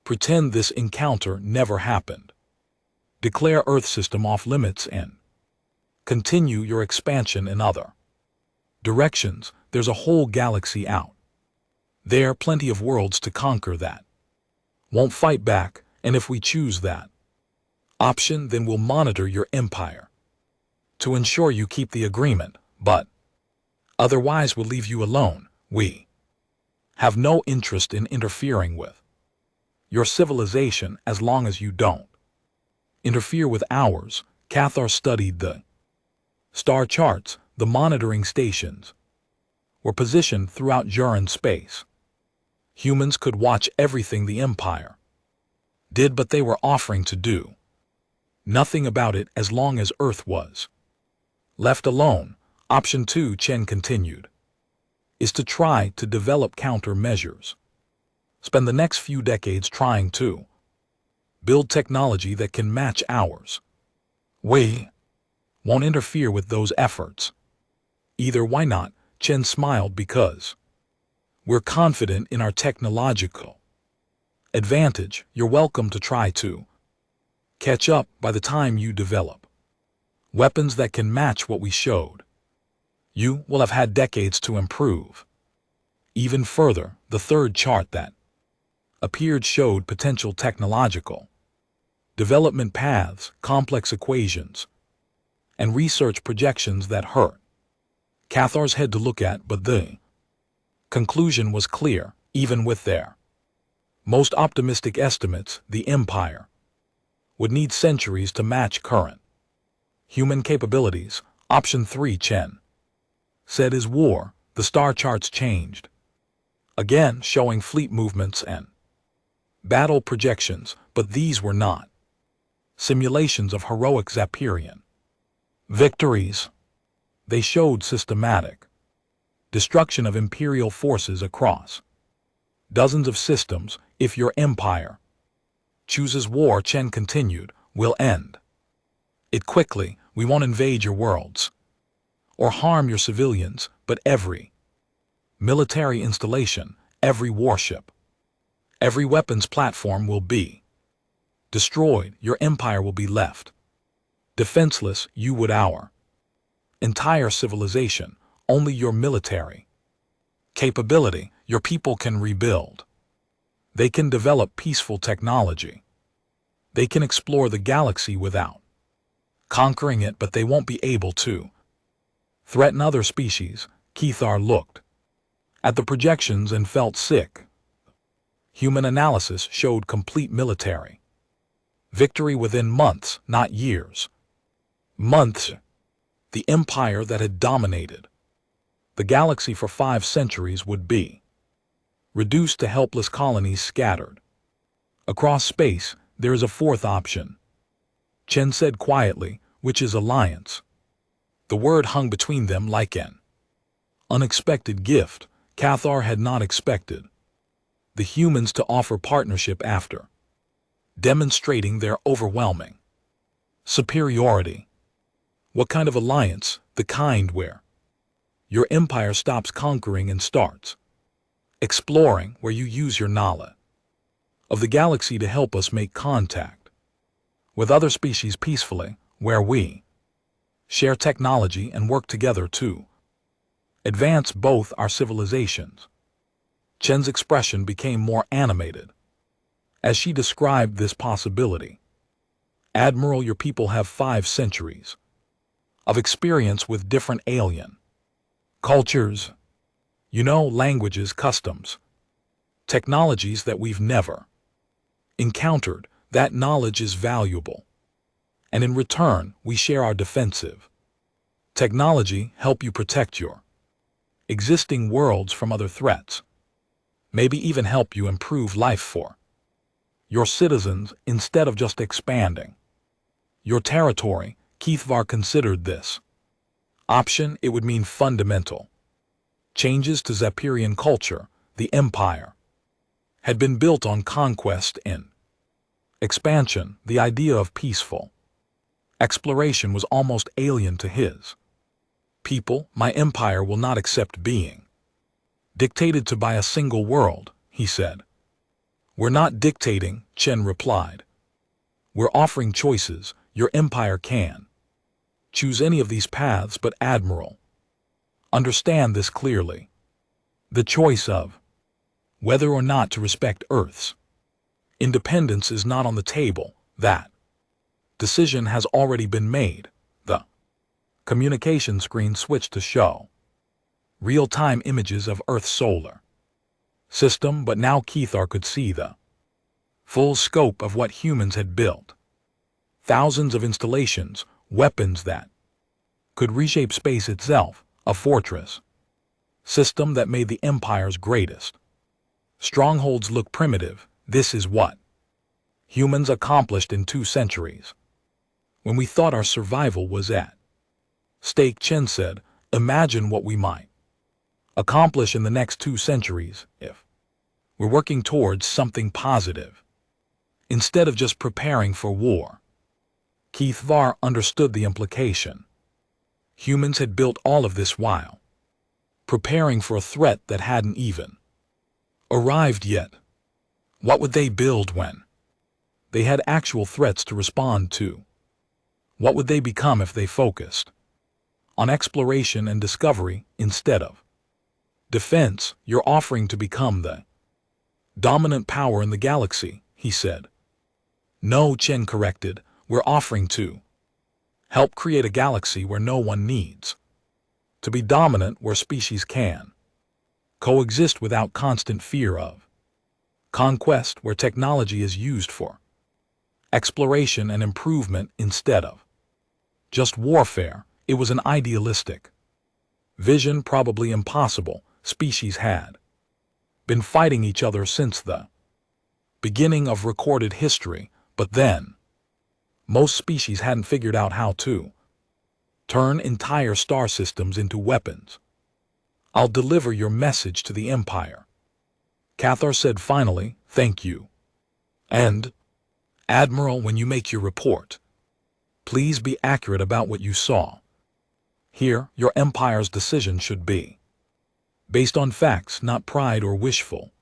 pretend this encounter never happened. Declare Earth system off limits and continue your expansion in other directions. There's a whole galaxy out there, plenty of worlds to conquer that won't fight back, and if we choose that option, then we'll monitor your empire to ensure you keep the agreement, but otherwise we'll leave you alone. We have no interest in interfering with your civilization as long as you don't interfere with ours. Cathar studied the star charts. The monitoring stations were positioned throughout Juran space. Humans could watch everything the Empire did, but they were offering to do nothing about it as long as Earth was left alone. Option 2, Chen continued, is to try to develop countermeasures. Spend the next few decades trying to build technology that can match ours. We won't interfere with those efforts either. Why not? Chen smiled. Because we're confident in our technological advantage. You're welcome to try to catch up. By the time you develop weapons that can match what we showed, you will have had decades to improve even further. The third chart that appeared showed potential technological development paths, complex equations, and research projections that hurt Cathar's head to look at, but the conclusion was clear. Even with their most optimistic estimates, the Empire would need centuries to match current human capabilities. Option 3, Chen said, is war. The star charts changed again, showing fleet movements and battle projections, but these were not simulations of heroic Zapirian victories. They showed systematic destruction of Imperial forces across dozens of systems. If your empire chooses war, Chen continued, we'll end it quickly. We won't invade your worlds or harm your civilians, but every military installation, every warship, every weapons platform will be destroyed. Your empire will be left defenseless. You would our entire civilization, only your military capability. Your people can rebuild. They can develop peaceful technology. They can explore the galaxy without conquering it, but they won't be able to threaten other species. Kethar looked at the projections and felt sick. Human analysis showed complete military victory within months, not years. Months. The empire that had dominated the galaxy for 5 centuries would be reduced to helpless colonies scattered across space. There is a fourth option, Chen said quietly, which is alliance. The word hung between them like an unexpected gift. Cathar had not expected the humans to offer partnership after demonstrating their overwhelming superiority. What kind of alliance? The kind where your empire stops conquering and starts exploring, where you use your knowledge of the galaxy to help us make contact with other species peacefully, where we share technology and work together to advance both our civilizations. Chen's expression became more animated as she described this possibility. Admiral, your people have 5 centuries of experience with different alien cultures. You know, languages, customs, technologies that we've never encountered. That knowledge is valuable. And in return, we share our defensive technology, help you protect your existing worlds from other threats. Maybe even help you improve life for your citizens instead of just expanding your territory. Kethvar considered this option. It would mean fundamental changes to Zapirian culture. The empire had been built on conquest and expansion. The idea of peaceful exploration was almost alien to his people. My empire will not accept being dictated to by a single world, he said. We're not dictating, Chen replied. We're offering choices. Your empire can choose any of these paths, but Admiral, understand this clearly. The choice of whether or not to respect Earth's independence is not on the table. That decision has already been made. The communication screen switched to show real-time images of Earth's solar system, but now Kethar could see the full scope of what humans had built. Thousands of installations, weapons that could reshape space itself, a fortress system that made the Empire's greatest strongholds look primitive. This is what humans accomplished in 2 centuries. When we thought our survival was at stake, Chen said, imagine what we might accomplish in the next 2 centuries if we're working towards something positive instead of just preparing for war. Kethvar understood the implication. Humans had built all of this while preparing for a threat that hadn't even arrived yet. What would they build when they had actual threats to respond to? What would they become if they focused on exploration and discovery instead of defense? You're offering to become the dominant power in the galaxy, he said. No, Chen corrected. We're offering to help create a galaxy where no one needs to be dominant, where species can coexist without constant fear of conquest, where technology is used for exploration and improvement instead of just warfare. It was an idealistic vision, probably impossible. Species had been fighting each other since the beginning of recorded history, but then most species hadn't figured out how to turn entire star systems into weapons. I'll deliver your message to the Empire, Cathar said finally. Thank you. And, Admiral, when you make your report, please be accurate about what you saw. Here, your Empire's decision should be based on facts, not pride or wishful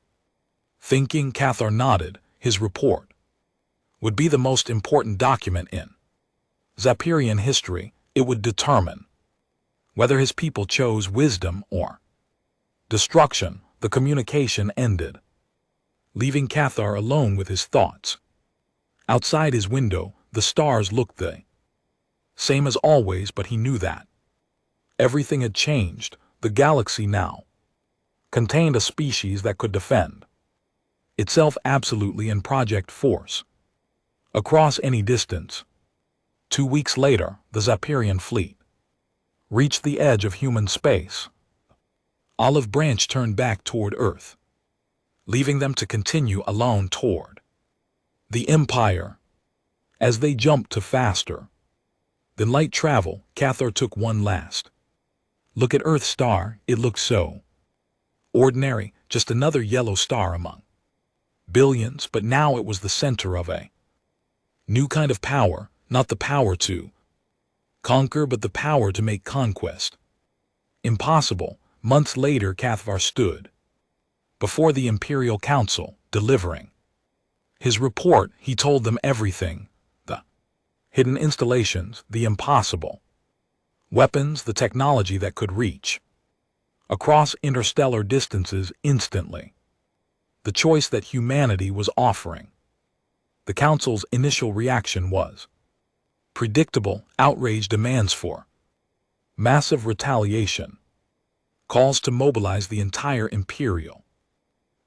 thinking. Cathar nodded. His report would be the most important document in Zapirian history. It would determine whether his people chose wisdom or destruction. The communication ended, leaving Cathar alone with his thoughts. Outside his window, the stars looked the Same as always, but he knew that. Everything had changed. The galaxy now contained a species that could defend itself absolutely in project force, across any distance. 2 weeks later, the Zapirian fleet reached the edge of human space. Olive Branch turned back toward Earth, leaving them to continue alone toward the Empire. As they jumped to faster than light travel, Cathar took one last look at Earth's star. It looked so ordinary, just another yellow star among billions, but now it was the center of a new kind of power, not the power to conquer, but the power to make conquest impossible. Months later, Cathar stood before the Imperial Council, delivering his report. He told them everything: the hidden installations, the impossible weapons, the technology that could reach across interstellar distances instantly, the choice that humanity was offering. The Council's initial reaction was predictable: outrage, demands for massive retaliation, calls to mobilize the entire Imperial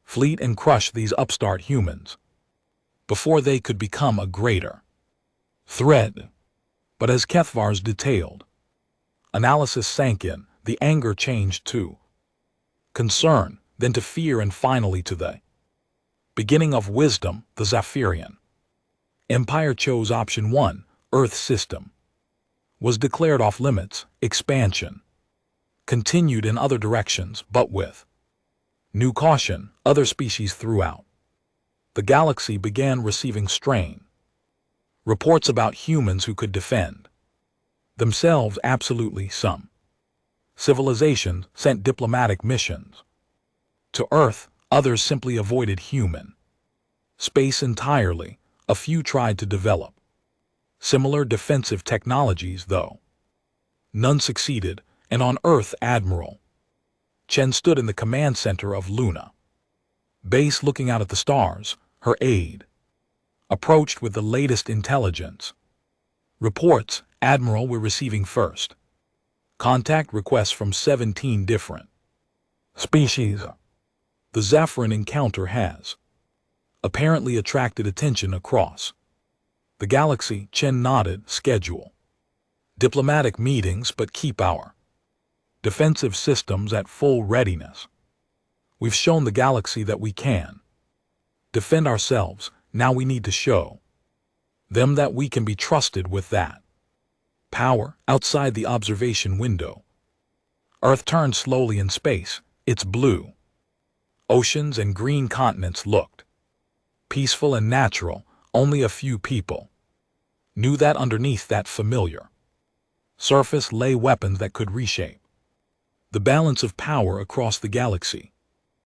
fleet and crush these upstart humans before they could become a greater threat. But as Cathar's detailed analysis sank in, the anger changed to concern, then to fear, and finally to the beginning of wisdom. The Zafirian Empire chose option 1, Earth system was declared off limits. Expansion continued in other directions, but with new caution. Other species throughout the galaxy began receiving strain reports about humans who could defend themselves absolutely. Some civilizations sent diplomatic missions to Earth, others simply avoided human space entirely. A few tried to develop similar defensive technologies, though none succeeded. And on Earth, Admiral Chen stood in the command center of Luna base looking out at the stars. Her aide approached with the latest intelligence reports. Admiral, we're receiving first contact requests from 17 different species. The Zafran encounter has apparently attracted attention across the galaxy. Chen nodded. Schedule diplomatic meetings, but keep our defensive systems at full readiness. We've shown the galaxy that we can defend ourselves. Now we need to show them that we can be trusted with that power. Outside the observation window, Earth turned slowly in space. Its blue oceans and green continents looked peaceful and natural. Only a few people knew that underneath that familiar surface lay weapons that could reshape the balance of power across the galaxy.